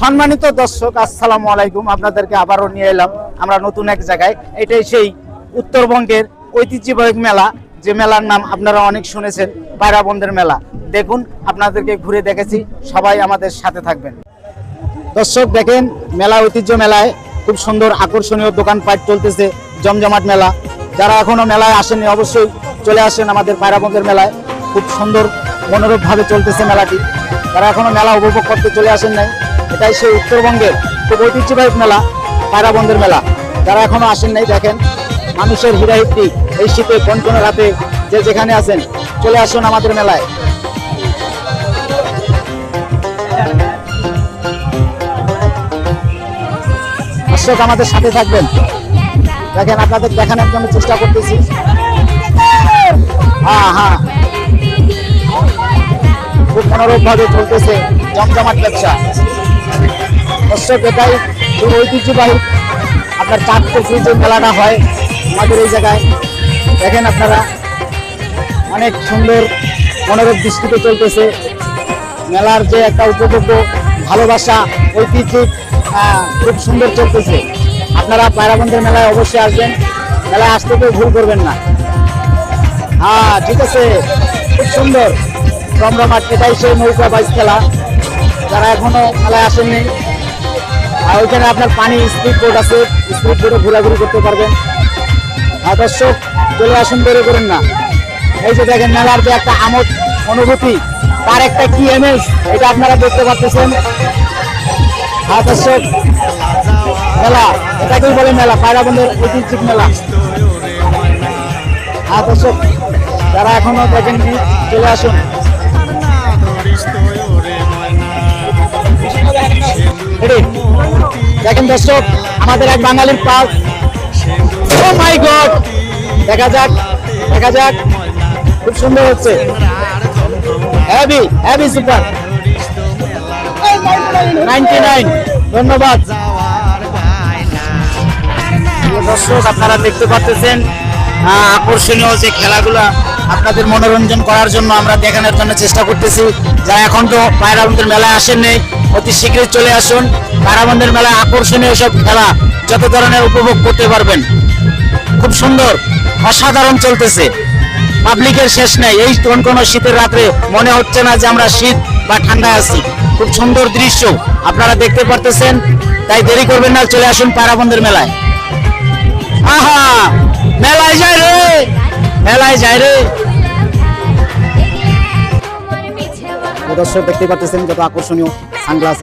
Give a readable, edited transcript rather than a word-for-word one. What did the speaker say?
সম্মানিত দর্শক, আসসালামু আলাইকুম। আপনাদেরকে আবারও নিয়ে এলাম আমরা নতুন এক জায়গায়। এটাই সেই উত্তরবঙ্গের ঐতিহ্যবাহী মেলা, যে মেলার নাম আপনারা অনেক শুনেছেন, পায়রা বন্ধের মেলা। দেখুন, আপনাদেরকে ঘুরে দেখেছি, সবাই আমাদের সাথে থাকবেন। দর্শক দেখেন, মেলা ঐতিহ্য মেলায় খুব সুন্দর আকর্ষণীয় দোকানপাট চলতেছে, জমজমাট মেলা। যারা এখনো মেলায় আসেননি অবশ্যই চলে আসেন আমাদের পায়রা বন্ধের মেলায়। খুব সুন্দর মনোরমভাবে চলতেছে মেলাটি। যারা এখনো মেলা উপভোগ করতে চলে আসেন নাই, এটাই সেই উত্তরবঙ্গের খুব ঐতিহ্যবাহী মেলা, পায়রা বন্ধের মেলা। যারা এখনো আসেন নাই, দেখেন মানুষের হিড়াহিড়ি এই শীতে কনকনে রাতে যে যেখানে আছেন চলে আসুন আমাদের মেলায়। দর্শক আমাদের সাথে থাকবেন। দেখেন, আপনাদের দেখানোর জন্য চেষ্টা করতেছি। হ্যাঁ, খুব মনোরমভাবে চলতেছে জমজমাট ব্যবসা। দর্শক, এটাই খুব ঐতিহ্যবাহী আপনার চাঁদপুর যে মেলাটা হয় আমাদের এই জায়গায়। দেখেন আপনারা, অনেক সুন্দর মনোরম দৃষ্টিতে চলতেছে মেলার যে একটা উপভোগ্য ভালোবাসা, ঐতিহ্য খুব সুন্দর চলতেছে। আপনারা পায়রা বন্ধের মেলায় অবশ্যই আসবেন, মেলায় আসতে কেউ ভুল করবেন না। হ্যাঁ, ঠিক আছে, খুব সুন্দর রমরমাট। এটাই সেই নৌকা বাইচ খেলা। যারা এখনো মেলায় আসেননি, আর ওইখানে আপনার পানি স্পিড বোট আছে, স্পিড বোটে ঘোরাঘুরি করতে পারবেন। আর দর্শক চলে আসুন, দেরি করেন না। এই যে দেখেন মেলার যে একটা আমোদ অনুভূতি, তার একটা কি ইমেজ এটা আপনারা দেখতে পাচ্ছেন। আর দর্শক, মেলা এটাকেই বলে মেলা, পায়রা বন্ধের ঐতিহ্যিক মেলা। আর দর্শক, যারা এখনো দেখেননি চলে আসুন। দেখেন দর্শক, আমাদের এক বাঙালির পাস। ও মাই গড, দেখা যাক, খুব সুন্দর হচ্ছে। Heavy super 99। ধন্যবাদ। দর্শক, আপনারা দেখতে পাচ্ছেন আকর্ষণীয় যে খেলাগুলা আপনাদের মনোরঞ্জন করার জন্য আমরা দেখানোর জন্য চেষ্টা করতেছি। যারা এখন তো পায়রা বন্ধের মেলায় আসেননি, অতি শীঘ্রই চলে আসুন। পায়রা বন্ধের মেলায় আকর্ষণীয় সব খেলা যত ধরনের উপভোগ করতে পারবেন। খুব সুন্দর, অসাধারণ চলতেছে, পাবলিকের শেষ নেই। এই কোন শীতের রাত্রে মনে হচ্ছে না যে আমরা শীত বা ঠান্ডায় আছি। খুব সুন্দর দৃশ্য আপনারা দেখতে পারতেছেন। তাই দেরি করবেন না, চলে আসুন পায়রা বন্ধের মেলায়। আহা, মেলায় যায় রে। দর্শক দেখতে পাচ্ছেন কত আকর্ষণীয় সানগ্লাস।